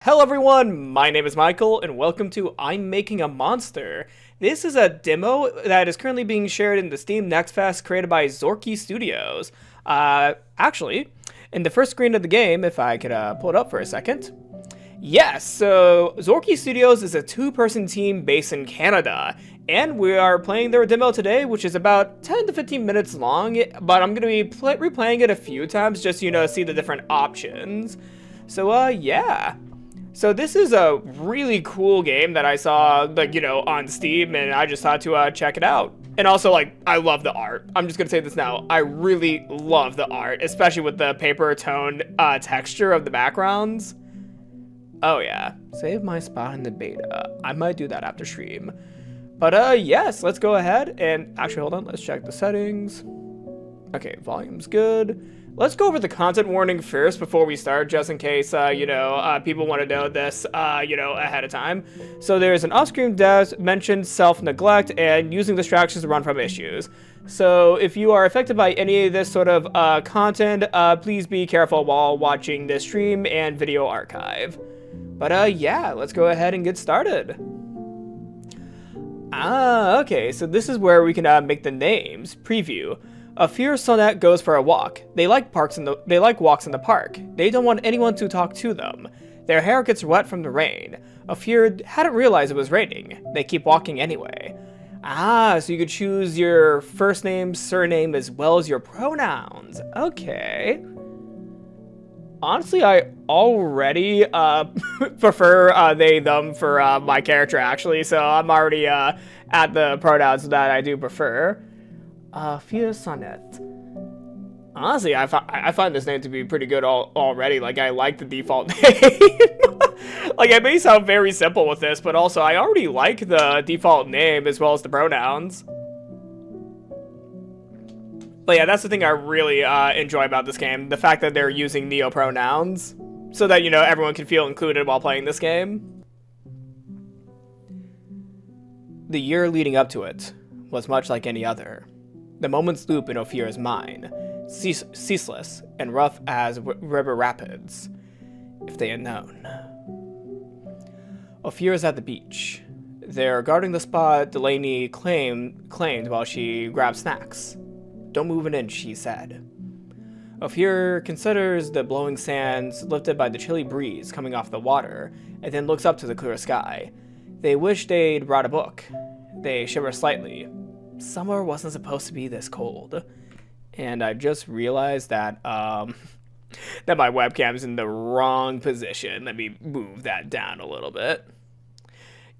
Hello everyone, my name is Michael, and welcome to I'm Making a Monster. This is a demo that is currently being shared in the Steam Next Fest created by Zorky Studios. Actually, in the first screen of the game, if I could pull it up for a second. Yes, so Zorky Studios is a two-person team based in Canada, and we are playing their demo today, which is about 10 to 15 minutes long, but I'm going to be replaying it a few times just, see the different options. So, yeah. So this is a really cool game that I saw, on Steam, and I just thought to check it out. And also, I love the art. I'm just gonna say this now. I really love the art, especially with the paper tone texture of the backgrounds. Oh yeah, save my spot in the beta. I might do that after stream. But yes, let's go ahead and actually hold on. Let's check the settings. Okay, volume's good. Let's go over the content warning first before we start, just in case, people want to know this, ahead of time. So there's an off-screen death, mentioned self-neglect, and using distractions to run from issues. So if you are affected by any of this sort of content, please be careful while watching this stream and video archive. But yeah, let's go ahead and get started. Okay, so this is where we can make the names. Preview. Afir Sonnet goes for a walk. They like walks in the park. They don't want anyone to talk to them. Their hair gets wet from the rain. Afir hadn't realized it was raining. They keep walking anyway. So you could choose your first name, surname, as well as your pronouns. Okay. Honestly, I already prefer they, them for my character, actually, so I'm already at the pronouns that I do prefer. Fia Sonnet. Honestly, I find this name to be pretty good already. I like the default name. It may sound very simple with this, but also I already like the default name as well as the pronouns. But yeah, that's the thing I really enjoy about this game. The fact that they're using neo-pronouns so that, everyone can feel included while playing this game. The year leading up to it was much like any other. The moments loop in Ophir's mind, ceaseless and rough as river rapids. If they had known. Ophir is at the beach. They're guarding the spot Delaney claimed while she grabbed snacks. Don't move an inch, she said. Ophir considers the blowing sands lifted by the chilly breeze coming off the water, and then looks up to the clear sky. They wish they'd brought a book. They shiver slightly. Summer wasn't supposed to be this cold. And I just realized that that my webcam's in the wrong position. Let me move that down a little bit.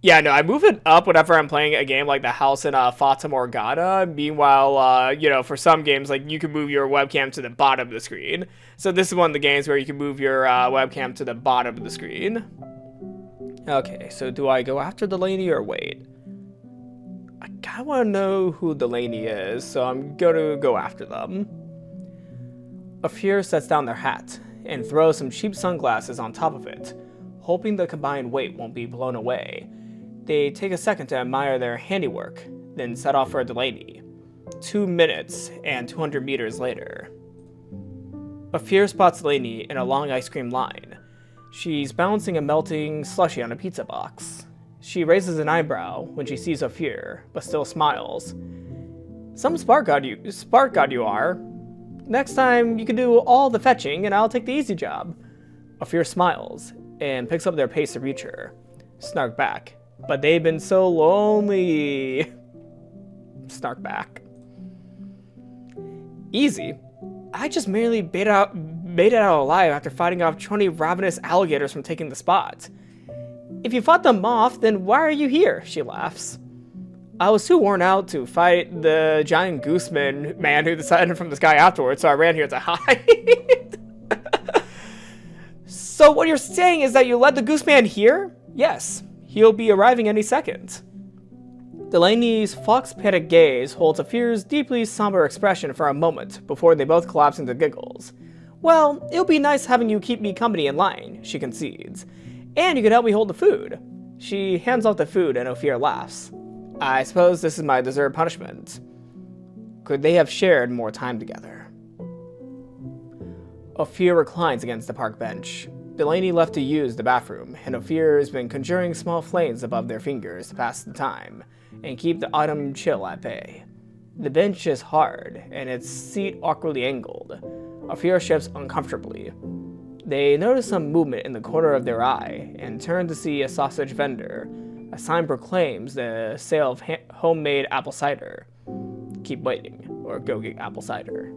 Yeah, no, I move it up whenever I'm playing a game like The House in Fata Morgana. Meanwhile, for some games, you can move your webcam to the bottom of the screen. So this is one of the games where you can move your webcam to the bottom of the screen. Okay, so do I go after Delaney or wait? I kind of want to know who Delaney is, so I'm going to go after them. Ophir sets down their hat and throws some cheap sunglasses on top of it, hoping the combined weight won't be blown away. They take a second to admire their handiwork, then set off for Delaney. 2 minutes and 200 meters later. Ophir spots Delaney in a long ice cream line. She's balancing a melting slushie on a pizza box. She raises an eyebrow when she sees Ophir, but still smiles. Some spark god you are. Next time you can do all the fetching and I'll take the easy job. Ophir smiles and picks up their pace to reach her. Snark back. But they've been so lonely. Snark back. Easy. I just merely made it out alive after fighting off 20 ravenous alligators from taking the spot. If you fought them off, then why are you here? She laughs. I was too worn out to fight the giant Goose-Man man who descended from the sky afterwards, so I ran here to hide. So what you're saying is that you led the Goose-Man here? Yes. He'll be arriving any second. Delaney's fox-pated gaze holds Ophir's deeply somber expression for a moment before they both collapse into giggles. Well, it'll be nice having you keep me company in line, she concedes. And you can help me hold the food. She hands off the food and Ophir laughs. I suppose this is my deserved punishment. Could they have shared more time together? Ophir reclines against the park bench. Delaney left to use the bathroom, and Ophir has been conjuring small flames above their fingers to pass the time and keep the autumn chill at bay. The bench is hard, and its seat awkwardly angled. Ophir shifts uncomfortably. They notice some movement in the corner of their eye and turn to see a sausage vendor. A sign proclaims the sale of homemade apple cider. Keep waiting, or go get apple cider.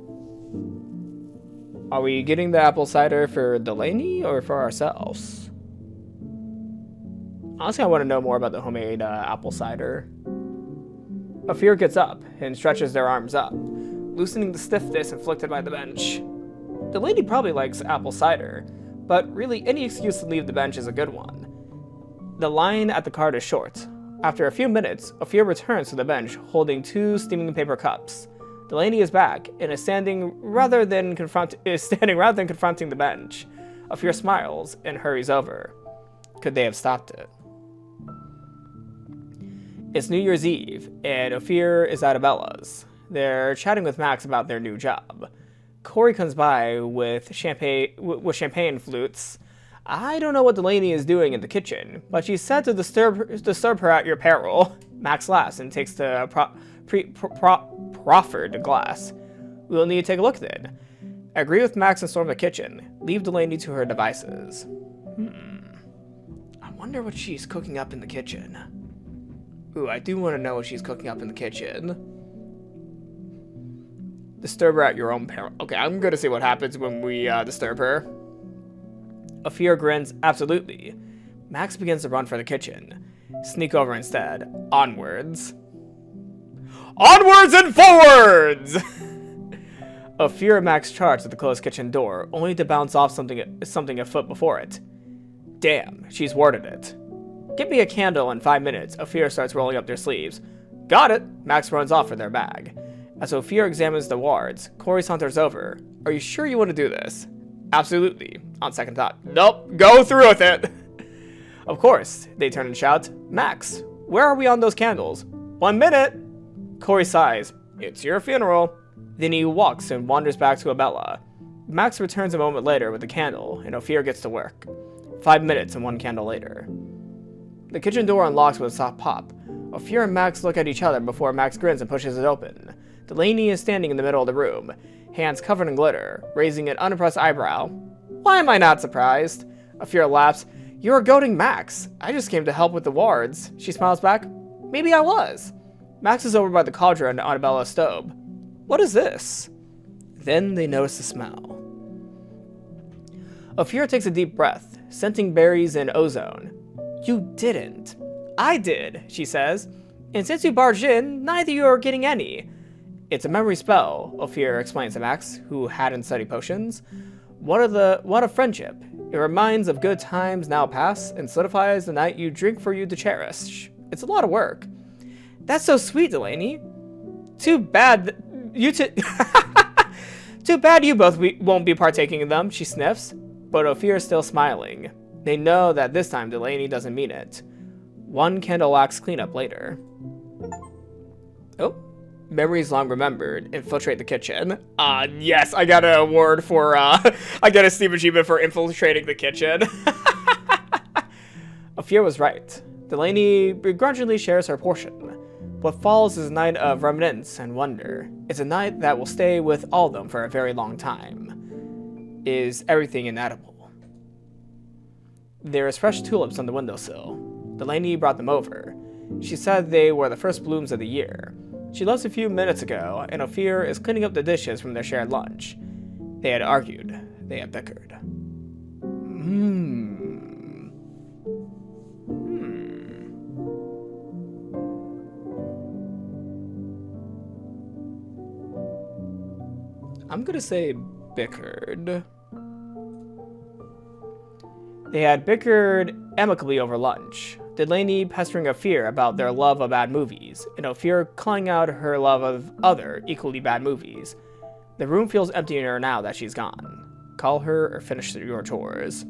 Are we getting the apple cider for Delaney or for ourselves? Honestly, I want to know more about the homemade apple cider. Ophir gets up and stretches their arms up, loosening the stiffness inflicted by the bench. Delaney probably likes apple cider, but really any excuse to leave the bench is a good one. The line at the cart is short. After a few minutes, Ophir returns to the bench holding 2 steaming paper cups. Delaney is back and is standing rather than confronting the bench. Ophir smiles and hurries over. Could they have stopped it? It's New Year's Eve, and Ophir is at Abella's. They're chatting with Max about their new job. Corey comes by with champagne flutes. I don't know what Delaney is doing in the kitchen, but she said to disturb her at your peril. Max laughs and takes the proffered glass. We'll need to take a look then. Agree with Max and storm the kitchen. Leave Delaney to her devices. I wonder what she's cooking up in the kitchen. Ooh, I do want to know what she's cooking up in the kitchen. Disturb her at your own peril. Okay, I'm going to see what happens when we disturb her. Ophir grins, absolutely. Max begins to run for the kitchen. Sneak over instead. Onwards. Onwards and forwards! Ophir and Max charge at the closed kitchen door, only to bounce off something a foot before it. Damn, she's warded it. Get me a candle in 5 minutes. Ophir starts rolling up their sleeves. Got it! Max runs off for their bag. As Ophir examines the wards, Corey saunters over. Are you sure you want to do this? Absolutely. On second thought. Nope, go through with it! Of course, they turn and shout. Max, where are we on those candles? 1 minute! Corey sighs. It's your funeral. Then he walks and wanders back to Abella. Max returns a moment later with a candle, and Ophir gets to work. 5 minutes and 1 candle later. The kitchen door unlocks with a soft pop. Ophir and Max look at each other before Max grins and pushes it open. Delaney is standing in the middle of the room, hands covered in glitter, raising an unimpressed eyebrow. Why am I not surprised? Ophir laughs. You're goading Max. I just came to help with the wards. She smiles back. Maybe I was. Max is over by the cauldron on Abella's stove. What is this? Then they notice the smell. Ophir takes a deep breath, scenting berries and ozone. You didn't. I did, she says. And since you barged in, neither of you are getting any. It's a memory spell, Ophir explains to Max, who hadn't studied potions. What a friendship. It reminds of good times now past and solidifies the night you drink for you to cherish. It's a lot of work. That's so sweet, Delaney. Too bad Too bad you both won't be partaking in them, she sniffs. But Ophir is still smiling. They know that this time Delaney doesn't mean it. 1 candle wax cleanup later. Oh, memories long remembered. Infiltrate the kitchen. Yes, I got an award for, I got a Steam achievement for infiltrating the kitchen. Ophir was right. Delaney begrudgingly shares her portion. What follows is a night of reminiscence and wonder. It's a night that will stay with all of them for a very long time. Is everything inedible? There is fresh tulips on the windowsill. Delaney brought them over. She said they were the first blooms of the year. She left a few minutes ago, and Ophir is cleaning up the dishes from their shared lunch. They had argued. They had bickered. I'm gonna say bickered. They had bickered amicably over lunch, Delaney pestering Ophir about their love of bad movies, and Ophir calling out her love of other, equally bad movies. The room feels emptier now that she's gone. Call her or finish your chores.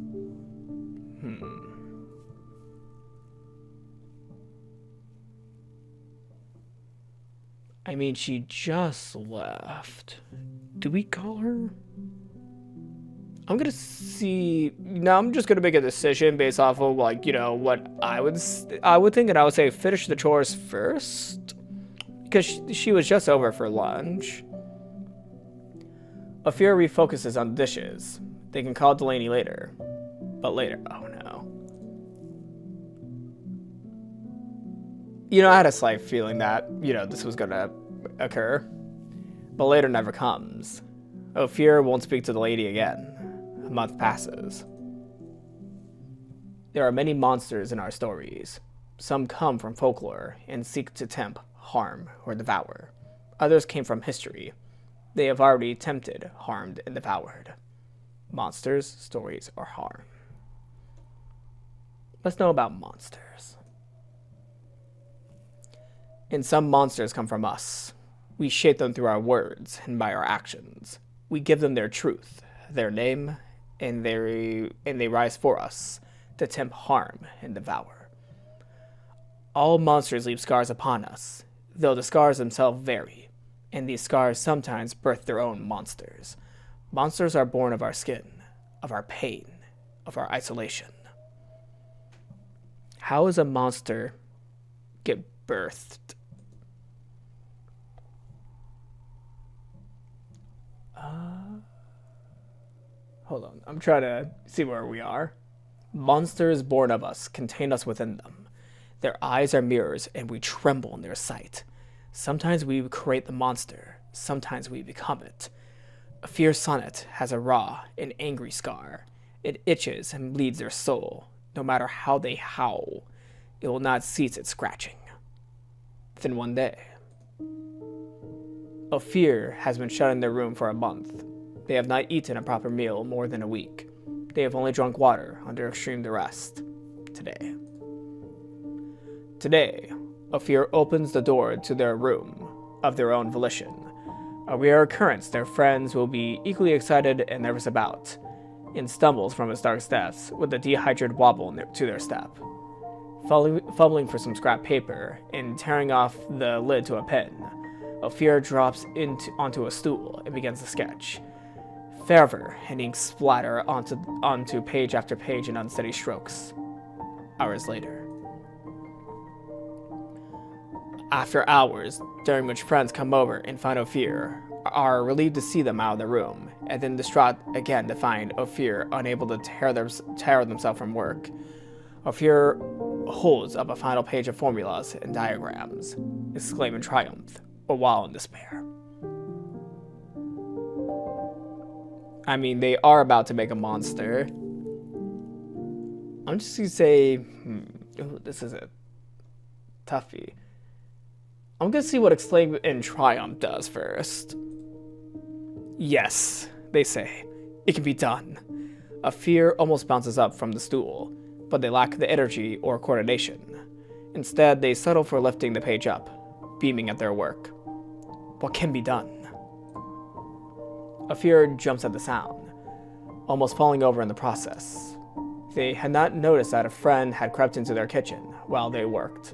I mean, she just left. Do we call her? I'm gonna see. Now I'm just gonna make a decision based off of like what I would think, and I would say finish the chores first because she was just over for lunch. Afira refocuses on the dishes. They can call Delaney later, but later. Oh no. I had a slight feeling that this was gonna occur, but later never comes. Ophir won't speak to the lady again. A month passes. There are many monsters in our stories. Some come from folklore and seek to tempt, harm, or devour. Others came from history. They have already tempted, harmed, and devoured. Monsters, stories, or harm. Let's know about monsters. And some monsters come from us. We shape them through our words and by our actions. We give them their truth, their name, and they rise for us to tempt, harm, and devour. All monsters leave scars upon us, though the scars themselves vary, and these scars sometimes birth their own monsters. Monsters are born of our skin, of our pain, of our isolation. How does a monster get birthed? Hold on, I'm trying to see where we are. Monsters born of us contain us within them. Their eyes are mirrors, and we tremble in their sight. Sometimes we create the monster, sometimes we become it. A fierce sonnet has a raw and angry scar. It itches and bleeds their soul. No matter how they howl, it will not cease its scratching. Then one day, Ophir has been shut in their room for a month. They have not eaten a proper meal more than a week. They have only drunk water under extreme duress. Today, Ophir opens the door to their room of their own volition. A rare occurrence their friends will be equally excited and nervous about, and stumbles from its dark steps with a dehydrated wobble to their step. Fumbling for some scrap paper and tearing off the lid to a pen, Ophir drops onto a stool and begins to sketch. Fervor and ink splatter onto page after page in unsteady strokes. Hours later. After hours, during which friends come over and find Ophir, are relieved to see them out of the room, and then distraught again to find Ophir unable to tear themselves from work. Ophir holds up a final page of formulas and diagrams, exclaim in triumph, or while in despair. I mean, they are about to make a monster. I'm just gonna say, this is a toughie. I'm gonna see what exclaim and triumph does first. Yes, they say, it can be done. Ophir almost bounces up from the stool, but they lack the energy or coordination. Instead, they settle for lifting the page up, beaming at their work. What can be done? Ophir jumps at the sound, almost falling over in the process. They had not noticed that a friend had crept into their kitchen while they worked.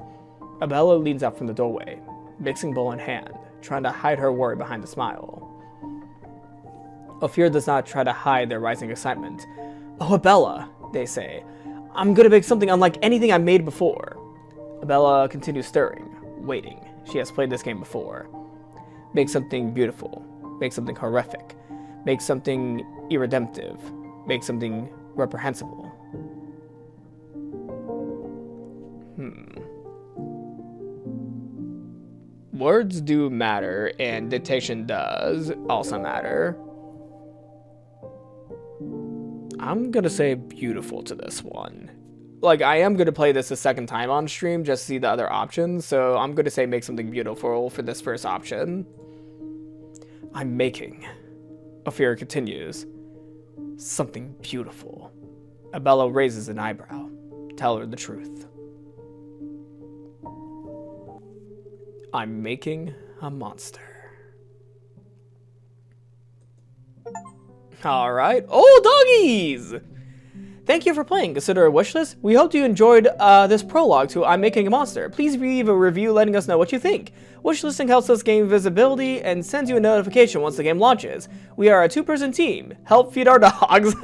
Abella leans out from the doorway, mixing bowl in hand, trying to hide her worry behind a smile. Ophir does not try to hide their rising excitement. "Oh, Abella," they say, "I'm gonna make something unlike anything I made before." Abella continues stirring, waiting. She has played this game before. Make something beautiful. Make something horrific. Make something irredemptive. Make something reprehensible. Words do matter, and dictation does also matter. I'm gonna say beautiful to this one. Like, I am gonna play this a second time on stream, just to see the other options, so I'm gonna say make something beautiful for this first option. I'm making. Ophir continues. Something beautiful. Abella raises an eyebrow. Tell her the truth. I'm making a monster. Alright. Oh, doggies! Thank you for playing. Consider a wishlist. We hope you enjoyed this prologue to I'm Making a Monster. Please leave a review letting us know what you think. Wishlisting helps us gain visibility and sends you a notification once the game launches. We are a 2-person team. Help feed our dogs.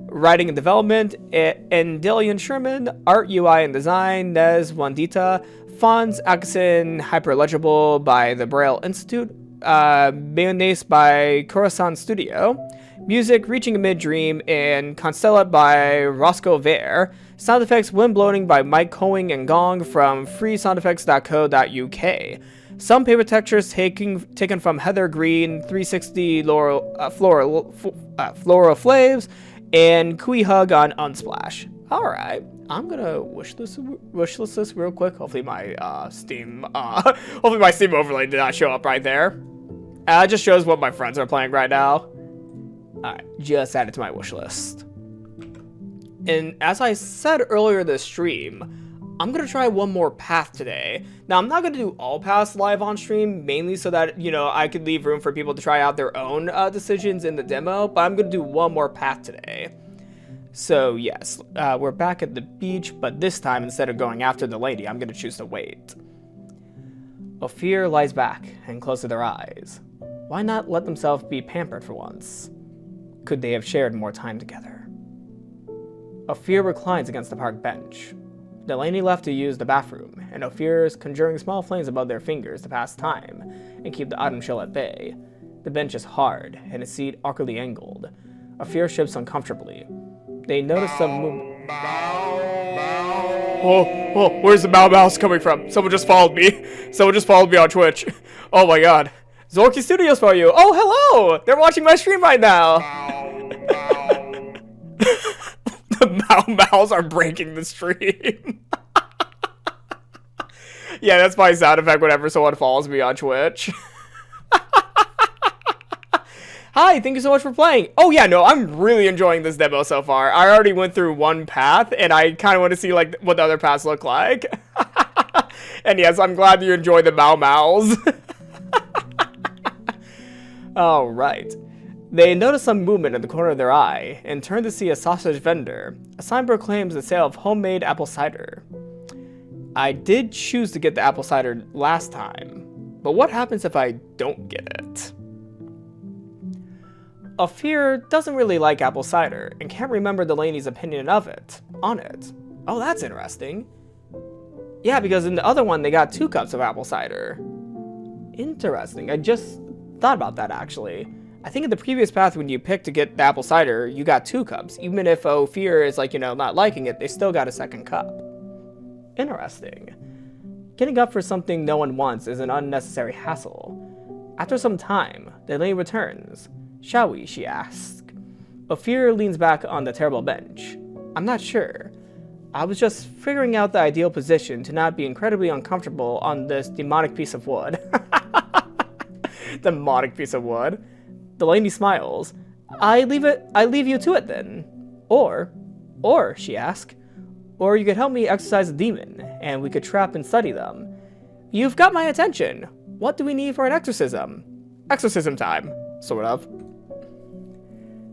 Writing and development, Endilian Sherman. Art, UI, and design, Nez Wandita. Fonts, Akasin, Hyperlegible by the Braille Institute. Mayonnaise by Coruscant Studio. Music, Reaching a Mid-Dream, and Constellat by Roscoe Vare. Sound effects, Wind Blowing by Mike Coing and Gong from freesoundeffects.co.uk. Some paper textures taken from Heather Green, 360 Flora Flaves, and Kui Hug on Unsplash. Alright, I'm gonna wishlist this real quick. Hopefully my Steam overlay did not show up right there. It just shows what my friends are playing right now. Alright, just add it to my wish list. And as I said earlier this stream, I'm going to try one more path today. Now, I'm not going to do all paths live on stream, mainly so that, you know, I could leave room for people to try out their own decisions in the demo, but I'm going to do one more path today. So, yes, we're back at the beach, but this time, instead of going after the lady, I'm going to choose to wait. Ophir lies back and closes their eyes. Why not let themselves be pampered for once? Could they have shared more time together? Ophir reclines against the park bench. Delaney left to use the bathroom, and Ophir is conjuring small flames above their fingers to pass time and keep the autumn chill at bay. The bench is hard, and its seat awkwardly angled. Ophir shifts uncomfortably. They notice some movement. Oh, where's the Bow Mouse coming from? Someone just followed me. Someone just followed me on Twitch. Oh my god. Zorky Studios for you. Oh, hello! They're watching my stream right now. The Bow Mouse are breaking the stream. Yeah, that's my sound effect whenever someone follows me on Twitch. Hi, thank you so much for playing. Oh yeah, no, I'm really enjoying this demo so far. I already went through one path, and I kind of want to see like what the other paths look like. And yes, I'm glad you enjoy the Bow Mouse. Alright. They notice some movement in the corner of their eye, and turn to see a sausage vendor. A sign proclaims the sale of homemade apple cider. I did choose to get the apple cider last time, but what happens if I don't get it? Ophir doesn't really like apple cider, and can't remember Delaney's opinion on it. Oh, that's interesting. Yeah, because in the other one, they got 2 cups of apple cider. Interesting. I just thought about that, actually. I think in the previous path, when you picked to get the apple cider, you got 2 cups. Even if Ophir is, like, you know, not liking it, they still got a 2nd cup. Interesting. Getting up for something no one wants is an unnecessary hassle. After some time, Delaney returns. Shall we? She asks. Ophir leans back on the terrible bench. I'm not sure. I was just figuring out the ideal position to not be incredibly uncomfortable on this demonic piece of wood. Demonic piece of wood. Delaney smiles. I leave you to it then. Or, she asks, or you could help me exorcise a demon, and we could trap and study them. You've got my attention. What do we need for an exorcism? Exorcism time, sort of.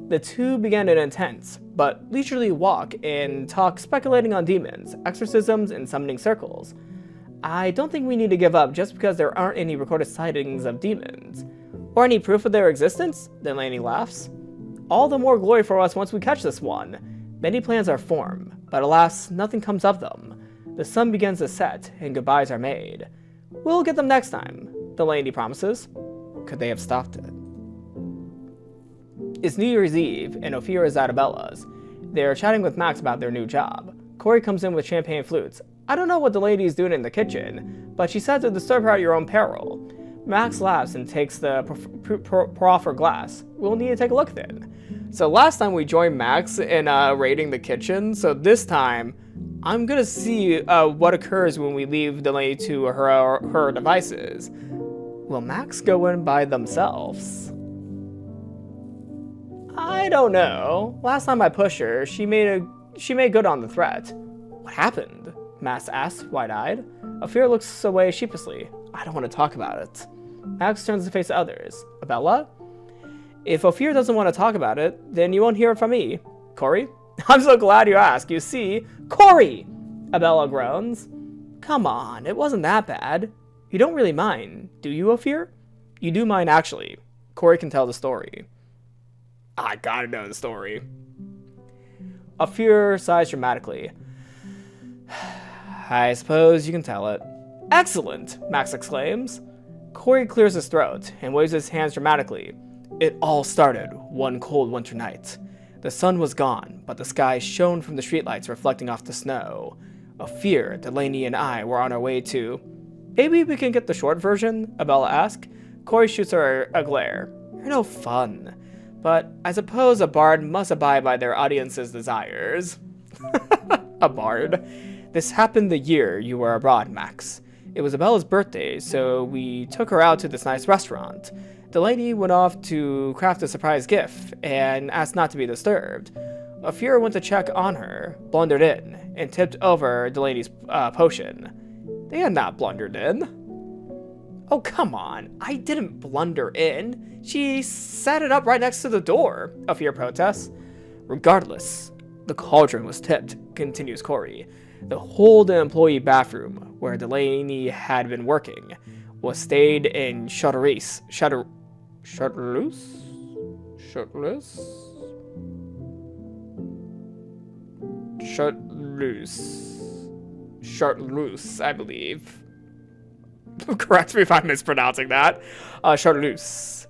The two began an intense, but leisurely walk and talk speculating on demons, exorcisms, and summoning circles. I don't think we need to give up just because there aren't any recorded sightings of demons. Or any proof of their existence? Delaney laughs. All the more glory for us once we catch this one. Many plans are formed, but alas, nothing comes of them. The sun begins to set, and goodbyes are made. We'll get them next time, Delaney promises. Could they have stopped it? It's New Year's Eve, and Ophir is at Abella's. They're chatting with Max about their new job. Corey comes in with champagne flutes. I don't know what the lady is doing in the kitchen, but she said to disturb her at your own peril. Max laughs and takes the proffered glass. We'll need to take a look then. So last time we joined Max in raiding the kitchen, so this time I'm gonna see what occurs when we leave Delaney to her devices. Will Max go in by themselves? I don't know. Last time I pushed her, she made good on the threat. What happened? Max asks, wide-eyed. Ophir looks away sheepishly. I don't want to talk about it. Max turns to face the others. Abella? If Ophir doesn't want to talk about it, then you won't hear it from me. Corey? I'm so glad you asked. You see, Corey! Abella groans. Come on, it wasn't that bad. You don't really mind, do you, Ophir? You do mind, actually. Corey can tell the story. I gotta know the story. Ophir sighs dramatically. I suppose you can tell it. Excellent, Max exclaims. Corey clears his throat and waves his hands dramatically. It all started one cold winter night. The sun was gone, but the sky shone from the streetlights reflecting off the snow. Ophir, Delaney, and I were on our way to... Maybe we can get the short version? Abella asks. Corey shoots her a glare. You're no fun. But I suppose a bard must abide by their audience's desires. A bard. This happened the year you were abroad, Max. It was Abella's birthday, so we took her out to this nice restaurant. Delaney went off to craft a surprise gift and asked not to be disturbed. Ophir went to check on her, blundered in, and tipped over Delaney's potion. They had not blundered in. Oh, come on. I didn't blunder in. She set it up right next to the door, Ophir protests. Regardless, the cauldron was tipped, continues Corey. The whole employee bathroom, where Delaney had been working, was stayed in Chartreuse. Chartreuse? Chartreuse? Chartreuse, I believe. Correct me if I'm mispronouncing that. Chartreuse.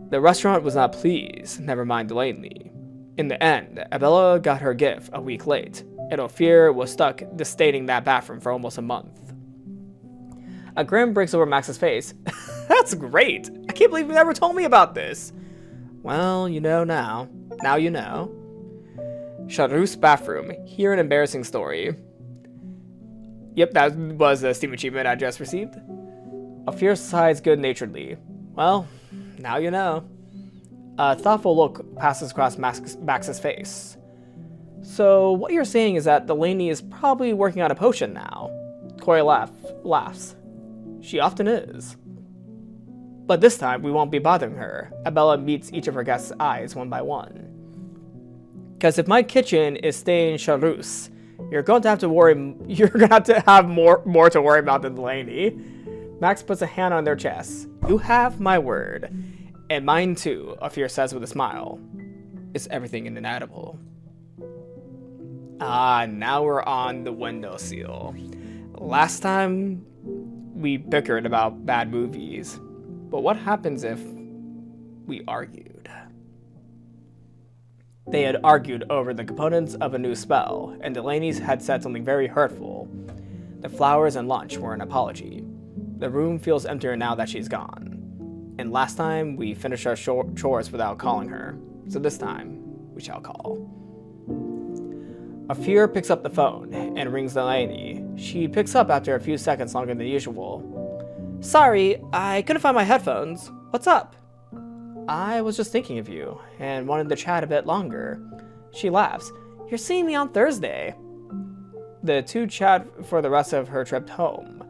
The restaurant was not pleased, never mind Delaney. In the end, Abella got her gift a week late, and Ophir was stuck disdating that bathroom for almost a month. A grin breaks over Max's face. That's great! I can't believe you never told me about this! Well, you know now. Now you know. Chartreuse bathroom. Hear an embarrassing story. Yep, that was a Steam achievement I just received. Ophir sighs good-naturedly. Well, now you know. A thoughtful look passes across Max's face. So, what you're saying is that Delaney is probably working on a potion now. Corey laughs. She often is. But this time, we won't be bothering her. Abella meets each of her guests' eyes one by one. Because if my kitchen is staying Chartreuse, you're going to have to have more to worry about than Delaney. Max puts a hand on their chest. You have my word. And mine too, Ophir says with a smile. Is everything inedible? Now we're on the windowsill. Last time, we bickered about bad movies. But what happens if we argued? They had argued over the components of a new spell, and Delaney had said something very hurtful. The flowers and lunch were an apology. The room feels emptier now that she's gone. And last time, we finished our chores without calling her. So this time, we shall call. Ophir picks up the phone and rings Delaney. She picks up after a few seconds longer than usual. Sorry, I couldn't find my headphones. What's up? I was just thinking of you and wanted to chat a bit longer. She laughs. You're seeing me on Thursday. The two chat for the rest of her trip home.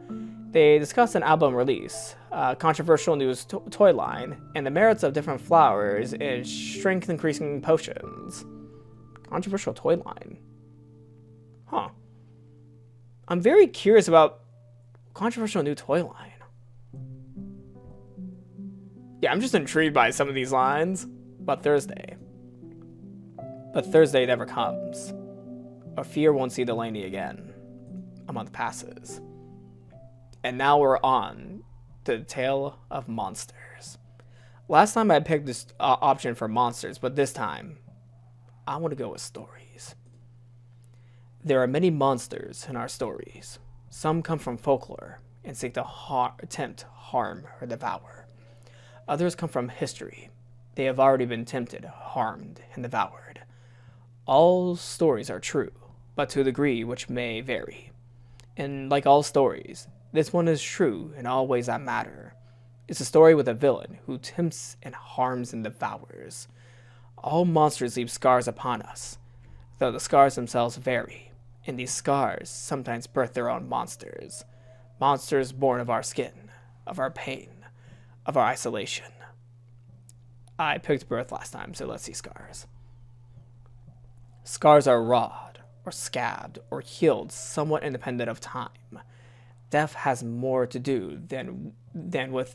They discuss an album release, a controversial new toy line, and the merits of different flowers in strength-increasing potions. Controversial toy line? Huh. I'm very curious about controversial new toy line. Yeah, I'm just intrigued by some of these lines. But Thursday never comes. Ophir won't see Delaney again. A month passes. And now we're on to the tale of monsters. Last time I picked this option for monsters, but this time, I want to go with stories. There are many monsters in our stories. Some come from folklore and seek to tempt, harm, or devour. Others come from history. They have already been tempted, harmed, and devoured. All stories are true, but to a degree which may vary. And like all stories, this one is true in all ways that matter. It's a story with a villain who tempts and harms and devours. All monsters leave scars upon us, though the scars themselves vary, and these scars sometimes birth their own monsters. Monsters born of our skin, of our pain, of our isolation. I picked birth last time, so let's see scars. Scars are rawed, or scabbed, or healed somewhat independent of time. Death has more to do with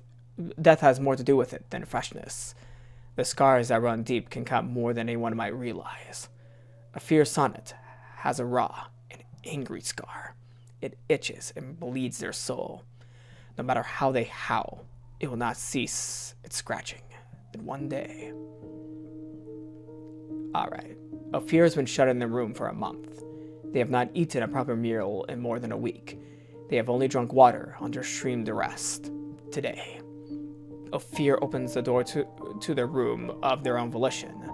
it than freshness. The scars that run deep can cut more than anyone might realize. A fierce sonnet has a raw and angry scar. It itches and bleeds their soul. No matter how they howl, it will not cease its scratching. Then one day... Alright. Ophir has been shut in the room for a month. They have not eaten a proper meal in more than a week. They have only drunk water under extreme duress. Today, Ophir opens the door to their room of their own volition.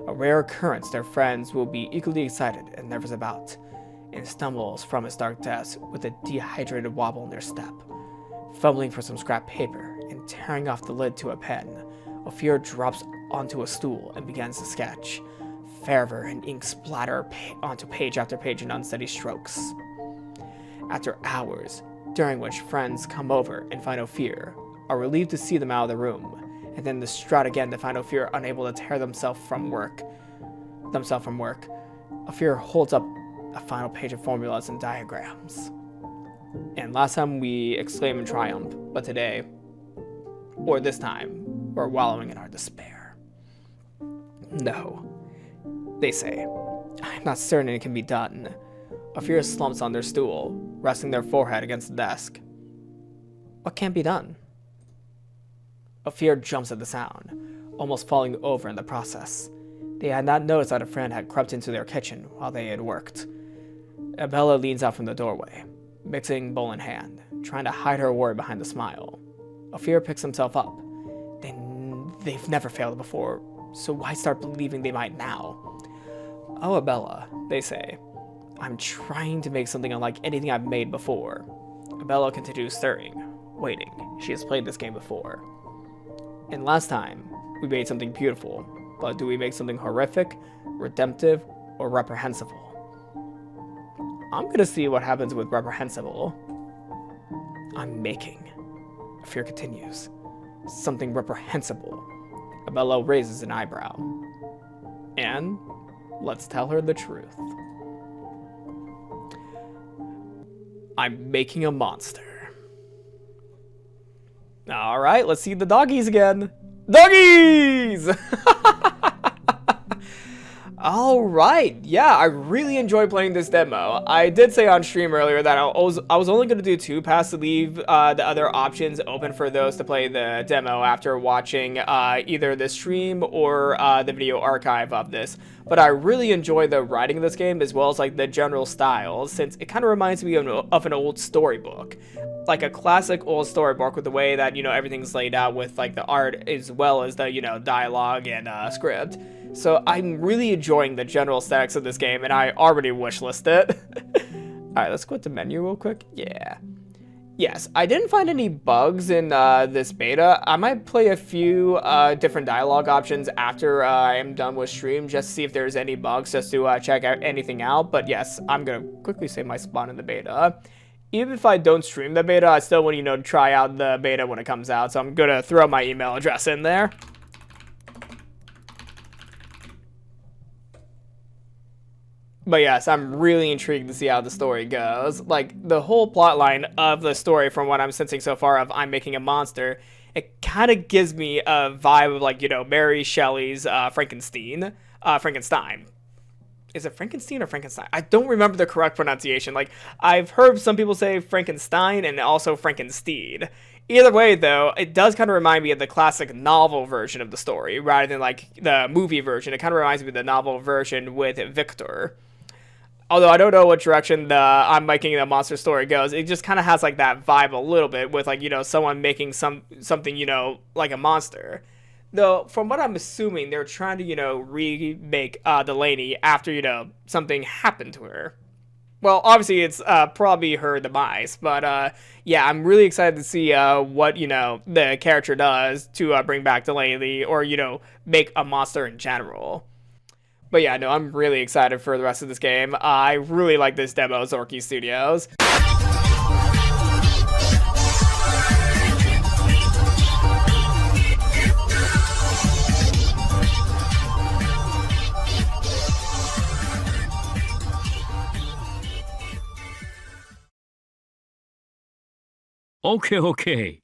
A rare occurrence their friends will be equally excited and nervous about, and stumbles from his dark desk with a dehydrated wobble in their step. Fumbling for some scrap paper and tearing off the lid to a pen, Ophir drops onto a stool and begins to sketch. Fervor and ink splatter onto page after page in unsteady strokes. After hours, during which friends come over and find Ophir, are relieved to see them out of the room, and then distraught again to find Ophir unable to tear themselves from work. Ophir holds up a final page of formulas and diagrams. And last time we exclaim in triumph, but today, or this time, we're wallowing in our despair. No, they say. I'm not certain it can be done. Ophir slumps on their stool, resting their forehead against the desk. What can't be done? Ophir jumps at the sound, almost falling over in the process. They had not noticed that a friend had crept into their kitchen while they had worked. Abella leans out from the doorway, mixing bowl in hand, trying to hide her worry behind a smile. Ophir picks himself up. They've never failed before, so why start believing they might now? Oh, Abella, they say. I'm trying to make something unlike anything I've made before. Abella continues stirring, waiting. She has played this game before. And last time, we made something beautiful, but do we make something horrific, redemptive, or reprehensible? I'm gonna see what happens with reprehensible. I'm making. Fear continues. Something reprehensible. Abella raises an eyebrow. And let's tell her the truth. I'm making a monster. Alright, let's see the doggies again. Doggies! Alright, yeah, I really enjoyed playing this demo. I did say on stream earlier that I was only going to do 2 paths to leave the other options open for those to play the demo after watching either the stream or the video archive of this. But I really enjoy the writing of this game as well as like the general style, since it kind of reminds me of an old storybook. Like a classic old storybook with the way that, you know, everything's laid out with like the art as well as the, you know, dialogue and script. So I'm really enjoying the general aesthetics of this game, and I already wishlist it. Alright, let's go to menu real quick. Yeah. Yes, I didn't find any bugs in this beta. I might play a few different dialogue options after I am done with stream, just to see if there's any bugs, just to check out anything out. But yes, I'm going to quickly save my spawn in the beta. Even if I don't stream the beta, I still want, you know, to try out the beta when it comes out. So I'm going to throw my email address in there. But yes, I'm really intrigued to see how the story goes. Like, the whole plotline of the story, from what I'm sensing so far of I'm making a monster, it kind of gives me a vibe of, like, you know, Mary Shelley's Frankenstein. Is it Frankenstein or Frankenstein? I don't remember the correct pronunciation. Like, I've heard some people say Frankenstein and also Frankenstein. Either way, though, it does kind of remind me of the classic novel version of the story, rather than, like, the movie version. It kind of reminds me of the novel version with Victor. Although I don't know what direction the I'm making a monster story goes, it just kind of has like that vibe a little bit with, like, you know, someone making something, you know, like a monster. Though from what I'm assuming, they're trying to, you know, remake Delaney after, you know, something happened to her. Well, obviously it's probably her demise, but yeah, I'm really excited to see what, you know, the character does to bring back Delaney, or, you know, make a monster in general. But yeah, no, I'm really excited for the rest of this game. I really like this demo, Zorky Studios. Okay, okay.